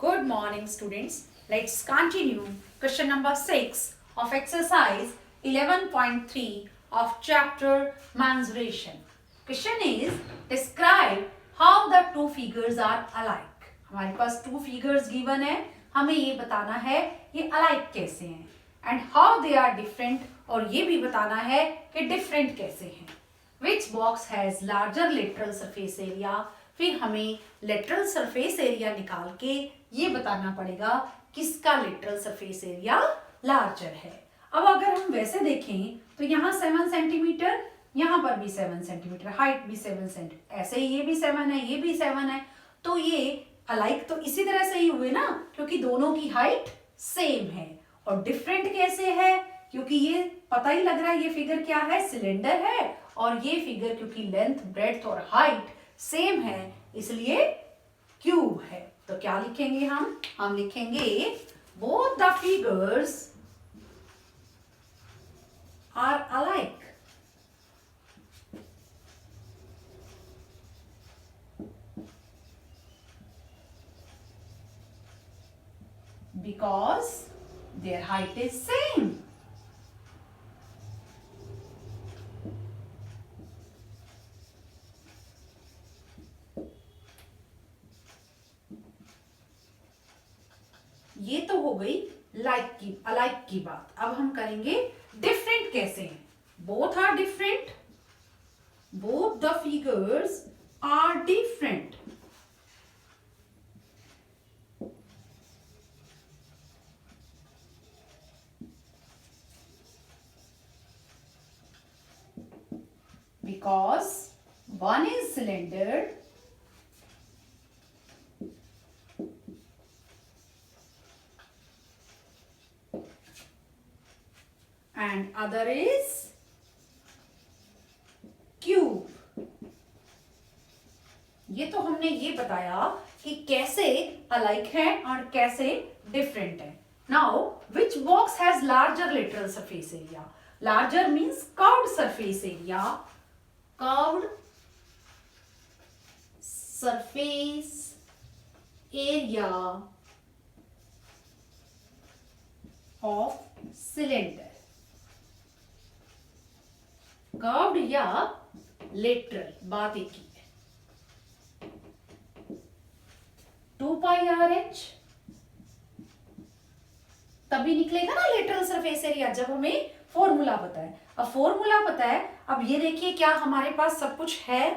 Good morning, students. Let's continue question number 6 of exercise 11.3 of chapter mensuration. Question is describe how the two figures are alike. हमारे पास two figures given है, हमें ये बताना है ये alike कैसे हैं and how they are different और ये भी बताना है कि different कैसे हैं. Which box has larger lateral surface area? फिर हमें लेटरल सरफेस एरिया निकाल के ये बताना पड़ेगा किसका लेटरल सरफेस एरिया लार्जर है. अब अगर हम वैसे देखें तो यहाँ 7 सेंटीमीटर, यहाँ पर भी 7 सेंटीमीटर, हाइट भी 7 सेंटीमीटर, ऐसे ही ये भी 7 है, ये भी 7 है, तो ये अलाइक तो इसी तरह से ही हुए ना, क्योंकि दोनों की हाइट सेम है. और डिफरेंट कैसे है? क्योंकि ये पता ही लग रहा है ये फिगर क्या है, सिलेंडर है, और ये फिगर क्योंकि लेंथ, ब्रेड्थ और हाइट सेम है इसलिए क्यूब है. तो क्या लिखेंगे हम लिखेंगे both the figures are alike because their height is same. ये तो हो गई अलाइक की बात. अब हम करेंगे डिफरेंट कैसे हैं. Both are different, both the figures are different. Because one is cylinder and other is cube. ये तो हमने ये बताया कि कैसे अलाइक है और कैसे डिफरेंट है. Now which box has larger lateral surface area? Larger means curved surface area, curved surface area of cylinder. Curved या लेटरल बात एक ही है. 2 पाई आर एच तभी निकलेगा ना लेटरल सरफेस एरिया जब हमें फॉर्मूला पता है. अब फॉर्मूला पता है, अब ये देखिए क्या हमारे पास सब कुछ है.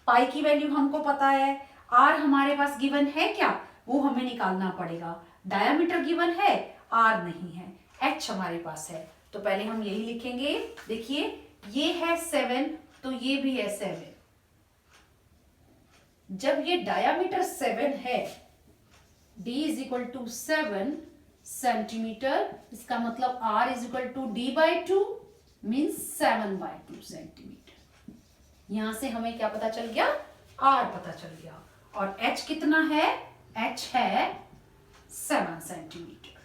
पाई की वैल्यू हमको पता है, आर हमारे पास गिवन है, क्या वो हमें निकालना पड़ेगा. डायमीटर गिवन है, आर नहीं है, एच हमारे पास है. तो पहले हम यही लिखेंगे. देखिए ये है 7 तो ये भी है 7. जब ये डायामीटर 7 है, d is equal to 7 centimetre, इसका मतलब r is equal to d/2 means 7/2 centimetre. यहां से हमें क्या पता चल गया? r पता चल गया. और h कितना है? h है 7 सेंटीमीटर.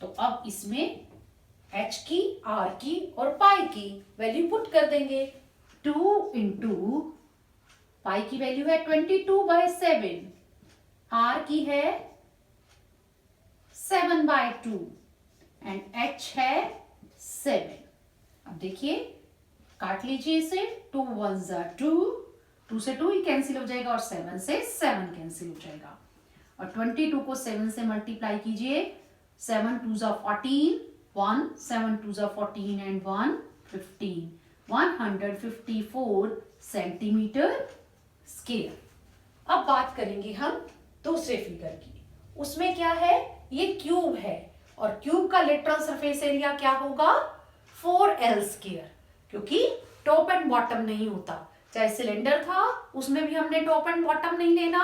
तो अब इसमें h की, r की और पाई की वैल्यू पुट कर देंगे. 2 इंटू पाई की वैल्यू है 22/7, r की है 7/2 एंड h है 7. अब देखिए काट लीजिए इसे. 2 1s are 2, 2 से 2 ही कैंसिल हो जाएगा और 7 से 7 कैंसिल हो जाएगा. और 22 को 7 से मल्टीप्लाई कीजिए. 7 2s are 14, 1 7 2s are 14 and 1 15, 154 centimetre square. अब बात करेंगे हम दूसरे फिगर की. उसमें क्या है? ये क्यूब है और क्यूब का लेटरल सरफेस एरिया क्या होगा? 4l², क्योंकि टॉप एंड बॉटम नहीं होता. चाहे सिलेंडर था उसमें भी हमने टॉप एंड बॉटम नहीं लेना,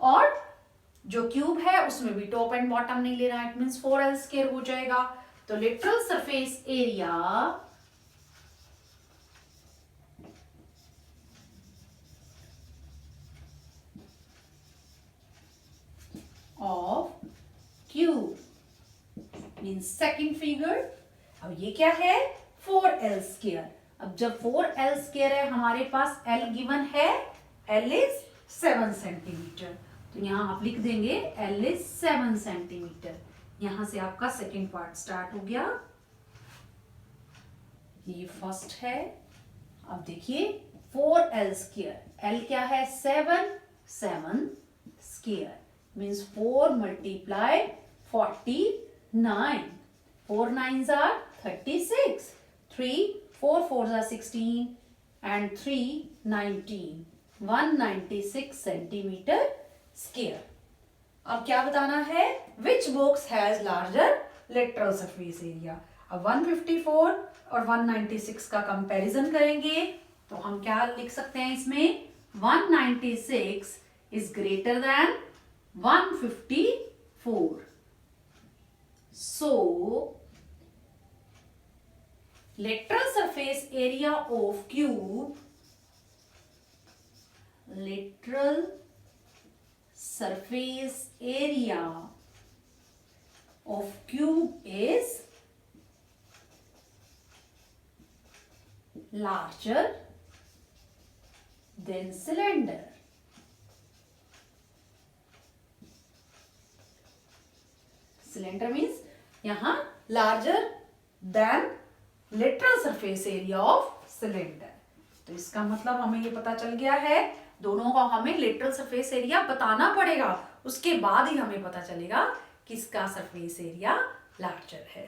और जो क्यूब है उसमें भी टॉप एंड बॉटम नहीं लेना. इट मींस 4l² हो जाएगा. तो lateral surface area of cube means second figure. अब ये क्या है? 4l². अब जब 4l² है हमारे पास l गिवन है, l इज 7 सेंटीमीटर. तो यहाँ आप लिख देंगे L इज 7 सेंटीमीटर। यहाँ से आपका सेकेंड पार्ट स्टार्ट हो गया। ये फर्स्ट है। अब देखिए 4L स्क्वायर, L क्या है 7, 7 square means 4 multiply 49, 4 9s are 36, 3 4 4s are 16 and 3 19, 196 centimetre square. अब क्या बताना है, which box has larger lateral surface area. अब 154 और 196 का कंपैरिजन करेंगे तो हम क्या लिख सकते हैं इसमें, 196 is greater than 154, so lateral surface area of cube, lateral surface area of cube is larger than cylinder. Cylinder means यहाँ larger than lateral surface area of cylinder. तो इसका मतलब हमें ये पता चल गया है, दोनों का हमें lateral surface area बताना पड़ेगा, उसके बाद ही हमें पता चलेगा किसका surface area larger है।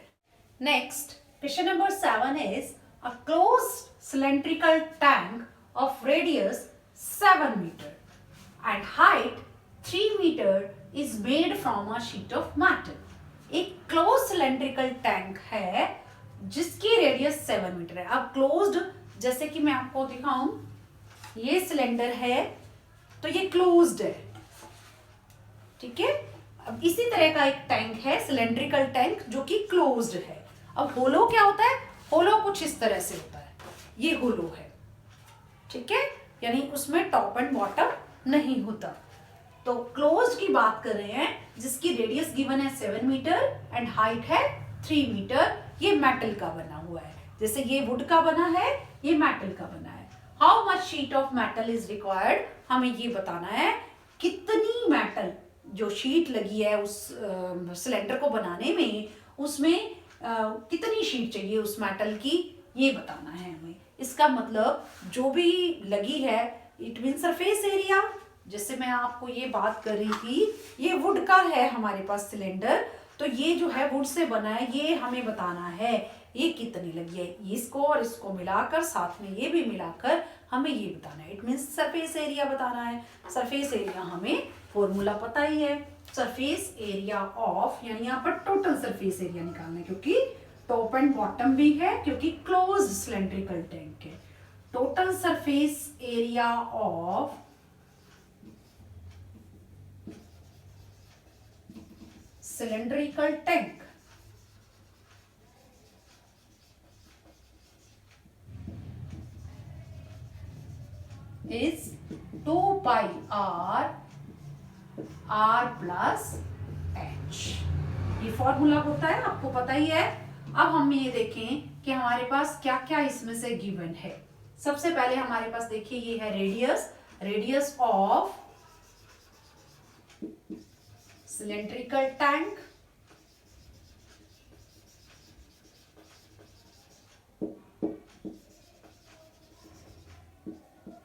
Next, question number 7 is a closed cylindrical tank of radius 7 meter and height 3 meter is made from a sheet of metal. एक क्लोज सिलेंड्रिकल टैंक है जिसकी रेडियस 7 मीटर है। अब क्लोज्ड, जैसे कि मैं आपको दिखाऊं, ये सिलेंडर है तो ये क्लोज्ड है, ठीक है। अब इसी तरह का एक टैंक है सिलेंड्रिकल टैंक जो कि क्लोज्ड है। अब होलो क्या होता है, होलो कुछ इस तरह से होता है, ये होलो है, ठीक है, यानी उसमें टॉप एंड बॉटम नहीं होता। तो क्लोज्ड की बात कर रहे हैं जिसकी रेडियस गिवन है 7 मीटर एंड हाइट है 3 मीटर। ये मेटल का बना हुआ है, जैसे ये वुड का बना है, ये मेटल का बना है। How much sheet of metal is required, हमें ये बताना है कितनी मेटल जो शीट लगी है उस सिलेंडर को बनाने में, उसमें कितनी शीट चाहिए उस मेटल की, ये बताना है हमें। इसका मतलब जो भी लगी है इट मीन सरफेस एरिया। जैसे मैं आपको ये बात कर रही थी, ये वुड का है हमारे पास सिलेंडर, तो ये जो है वुड से बना है, ये हमें बताना है ये कितनी लगी है। इसको और इसको मिलाकर, साथ में ये भी मिलाकर हमें ये बताना है, इट मीन्स सरफेस एरिया बताना है। सरफेस एरिया हमें फॉर्मूला पता ही है, सरफेस एरिया ऑफ, यानी यहाँ पर टोटल सरफेस एरिया निकालना है क्योंकि टॉप एंड बॉटम भी है, क्योंकि क्लोज्ड सिलेंड्रिकल टैंक है। Total surface area of cylindrical tank is 2 pi r plus h। ये फॉर्मूला होता है, आपको पता ही है। अब हम ये देखें कि हमारे पास क्या क्या इसमें से गिवन है। सबसे पहले हमारे पास देखिए ये है radius, radius of cylindrical tank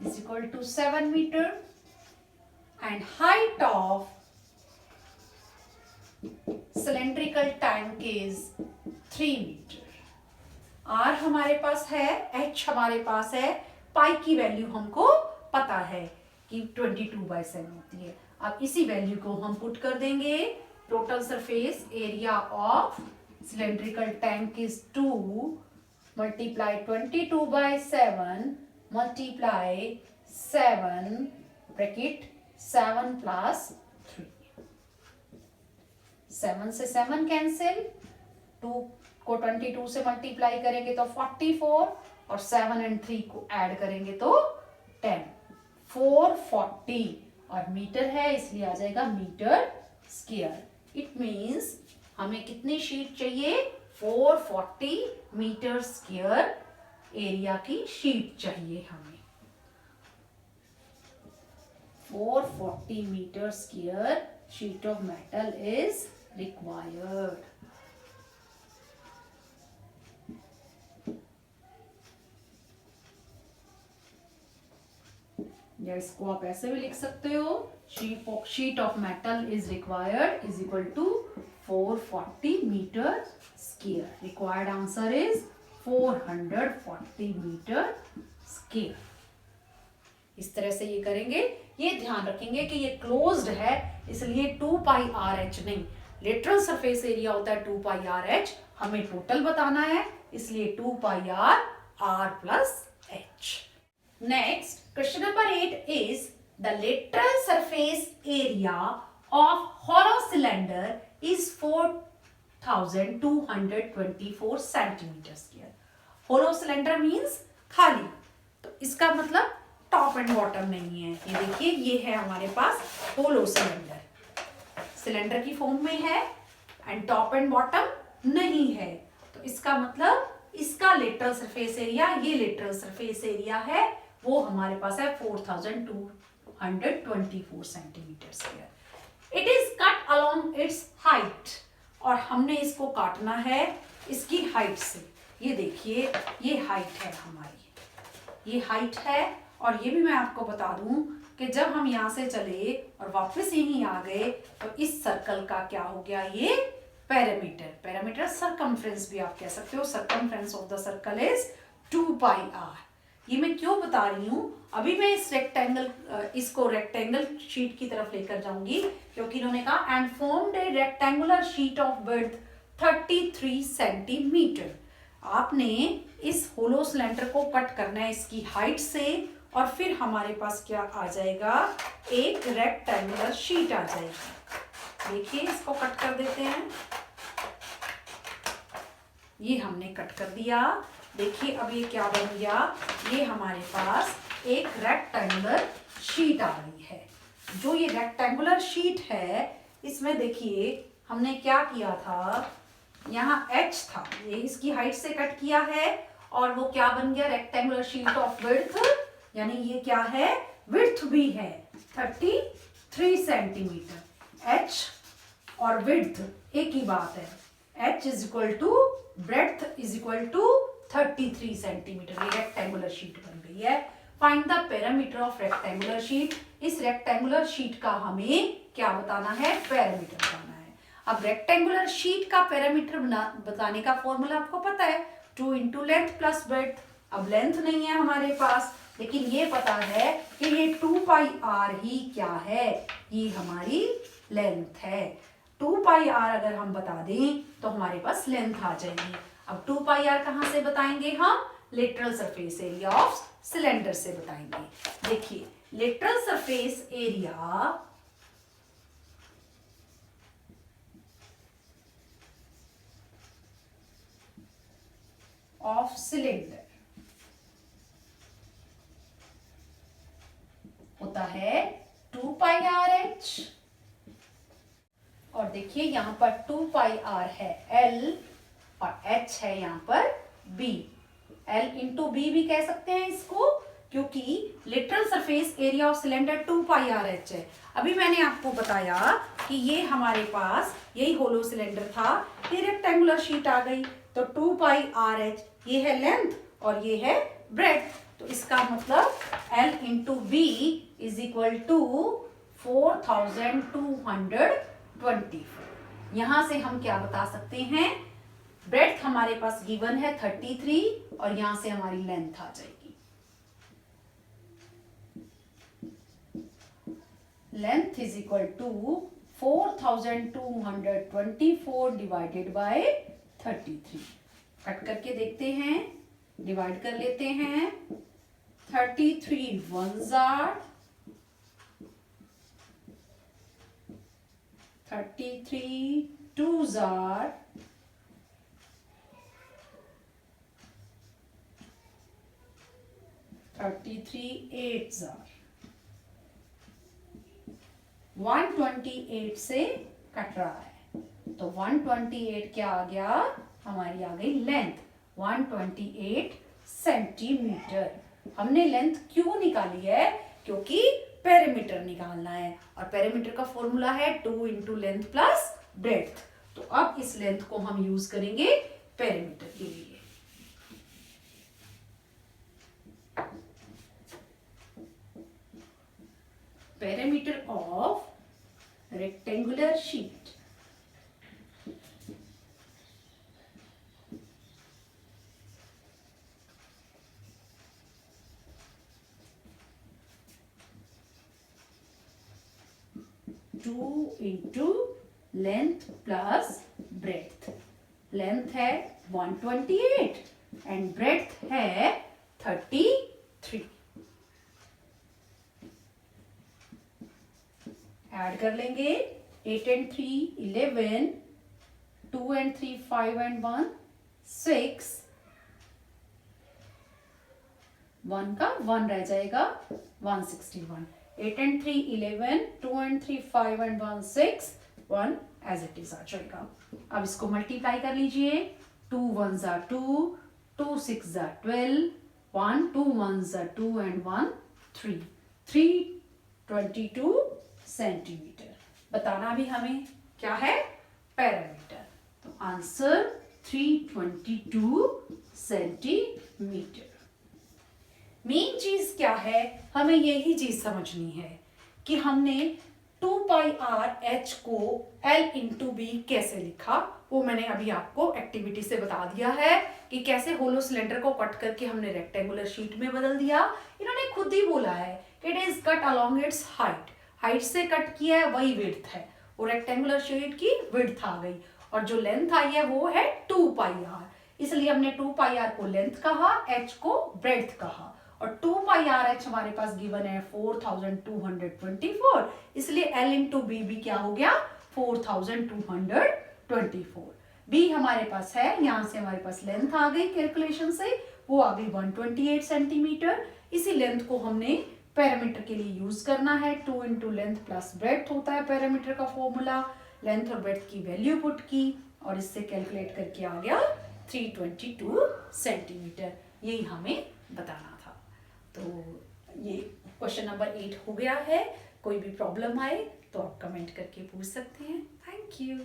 is equal to 7 meter and height of cylindrical tank is 3 meter। R हमारे पास है, H हमारे पास है, पाई की वैल्यू हमको पता है कि 22/7 होती है। अब इसी वैल्यू को हम पुट कर देंगे। Total surface area of cylindrical tank is 2 multiply 22/7 multiply 7 bracket 7 plus 3, 7 से 7 कैंसिल, 2 को 22 से मल्टीप्लाई करेंगे तो 44 और 7 एंड 3 को ऐड करेंगे तो 10, 440 और मीटर है इसलिए आ जाएगा मीटर स्क्वायर। इट मींस हमें कितनी शीट चाहिए, 440 मीटर स्क्वायर एरिया की शीट चाहिए हमें। 440 meter square sheet of metal is required. या इसको आप ऐसे भी लिख सकते हो, sheet of metal is required is equal to 440 meter square. Required answer is 440 meter square. इस तरह से ये करेंगे. ये ध्यान रखेंगे कि ये क्लोज्ड है, इसलिए 2 पाई आर एच नहीं, लेटरल सरफेस एरिया होता है 2 पाई आर एच. हमें टोटल बताना है, इसलिए 2 pi R plus H. Next, question number 8 is the lateral surface area of hollow cylinder is 4224 centimeter square. Hollow cylinder means खाली, तो इसका मतलब टॉप एंड बॉटम नहीं है. ये देखिए, ये है हमारे पास होलो सिलेंडर, सिलेंडर की फॉर्म में है एंड टॉप एंड बॉटम नहीं है. तो इसका मतलब इसका लेटरल सरफेस एरिया, ये लेटरल सरफेस एरिया है, वो हमारे पास है 4224 centimetre square. It is cut along it's height, और हमने इसको काटना है इसकी हाइट से. ये देखिए, ये हाइट है हमारी, ये हाइट है. और ये भी मैं आपको बता दूं कि जब हम यहाँ से चले और वापस यहीं आ गए तो इस सर्कल का क्या हो गया, ये पैरामीटर सरकमफ्रेंस भी आप कह सकते हो. Circumference of the circle is 2 pi r. ये मैं क्यों बता रही हूँ, अभी मैं इसको रेक्टेंगल शीट की तरफ लेकर जाऊंगी, क्योंकि इन्होंने कहा and formed A rectangular sheet of width 33 centimetre. आपने इस होलो सिलेंडर को कट करना है इसकी हाइट से, और फिर हमारे पास क्या आ जाएगा, एक रेक्टेंगुलर शीट आ जाएगी. देखिए, इसको कट कर देते हैं. ये हमने कट कर दिया. देखिए अब ये क्या बन गया, ये हमारे पास एक रेक्टेंगुलर शीट आ गई है. जो ये रेक्टेंगुलर शीट है, इसमें देखिए हमने क्या किया था, यहाँ h था, ये इसकी हाइट से कट किया है, और वो क्या बन गया, रेक्टेंगुलर शीट ऑफ विड्थ, यानी ये क्या है, विड्थ भी है 33 सेंटीमीटर. h और विड्थ एक ही बात है. h is equal to breadth is equal to 33 centimetre. ये रेक्टेंगुलर शीट बन गई है. Find the parameter of rectangular sheet. इस रेक्टेंगुलर शीट का हमें क्या बताना है, पैरामीटर बताना है. अब रेक्टेंगुलर शीट का पैरामीटर बताने का फॉर्मूला आपको पता है, 2 इंटू लेंथ प्लस ब्रेड्थ. अब लेंथ नहीं है हमारे पास, लेकिन ये पता है कि ये 2 पाई आर ही क्या है, ये हमारी लेंथ है. 2 पाई आर अगर हम बता दें तो हमारे पास लेंथ आ जाएगी. अब 2 पाई आर कहाँ से बताएंगे हम, lateral surface area of cylinder से बताएंगे. देखिए, lateral surface area of cylinder होता है 2 पाई आर एच. और देखिए यहाँ पर 2 पाई आर है L और H है यहाँ पर B. L इंटू बी भी कह सकते हैं इसको, क्योंकि lateral surface area of cylinder 2 pi R H है. अभी मैंने आपको बताया कि ये हमारे पास यही होलो सिलेंडर था, ये रेक्टेंगुलर शीट आ गई, तो 2 पाई आर एच, ये है लेंथ और ये है ब्रेड्थ. तो इसका मतलब L into B is equal to 4224. यहां से हम क्या बता सकते हैं, ब्रेड्थ हमारे पास गिवन है 33 और यहां से हमारी लेंथ आ जाएगी. Length is equal to 4224 divided by 33. Cut करके देखते हैं, डिवाइड कर लेते हैं. 33 ones are 33 twos are 33 eights are 128 से कट रहा है, तो 128 क्या आ गया, हमारी आ गई लेंथ 128 सेंटीमीटर. हमने लेंथ क्यों निकाली है, क्योंकि पेरीमीटर निकालना है और पेरीमीटर का फॉर्मूला है 2 इंटू लेंथ प्लस ब्रेड्थ। तो अब इस लेंथ को हम यूज करेंगे पेरीमीटर के लिए। Perimeter of rectangular sheet. Two into length plus breadth. Length है 128 एंड ब्रेड्थ है 33। ऐड कर लेंगे 8 एंड 3 11, 2 एंड 3 5 एंड 1 6, 1 का 1 रह जाएगा 161। 8 and 3 11, 2 and 3 5 and 1 6, 1 as it is आ जाएगा। अब इसको मल्टीप्लाई कर लीजिए। 2 1s are 2, 2 6s are 12, 1 2 1s are 2 and 1 3, 322 centimetre. बताना भी हमें क्या है, पैरामीटर। तो आंसर 322 सेंटीमीटर। मेन चीज क्या है, हमें यही चीज समझनी है कि हमने 2 पाई आर एच को L इंटू बी कैसे लिखा, वो मैंने अभी आपको एक्टिविटी से बता दिया है कि कैसे होलो सिलेंडर को कट करके हमने रेक्टेंगुलर शीट में बदल दिया। इन्होंने खुद ही बोला है कि it is cut along it's height. Height से कट किया है वही विड्थ है, वो रेक्टेंगुलर शीट की विड्थ आ गई और जो लेंथ आई है वो है 2 पाई आर। इसलिए हमने 2 पाई आर को लेंथ कहा, एच को ब्रेड्थ कहा और 2 पाई आर एच हमारे पास गिवन है 4224, इसलिए L इंटू बी भी क्या हो गया 4224। बी हमारे पास है, यहां से हमारे पास लेंथ आ गई कैलकुलेशन से, वो आ गई 128 सेंटीमीटर। इसी लेंथ को हमने पैरामीटर के लिए यूज करना है। 2 इंटू लेंथ प्लस ब्रेड्थ होता है पैरामीटर का फॉर्मूला। लेंथ और ब्रेड्थ की वैल्यू पुट की और इससे कैलकुलेट करके आ गया 322 सेंटीमीटर। यही हमें बताना था। तो ये क्वेश्चन नंबर 8 हो गया है। कोई भी प्रॉब्लम आए तो आप कमेंट करके पूछ सकते हैं। Thank you.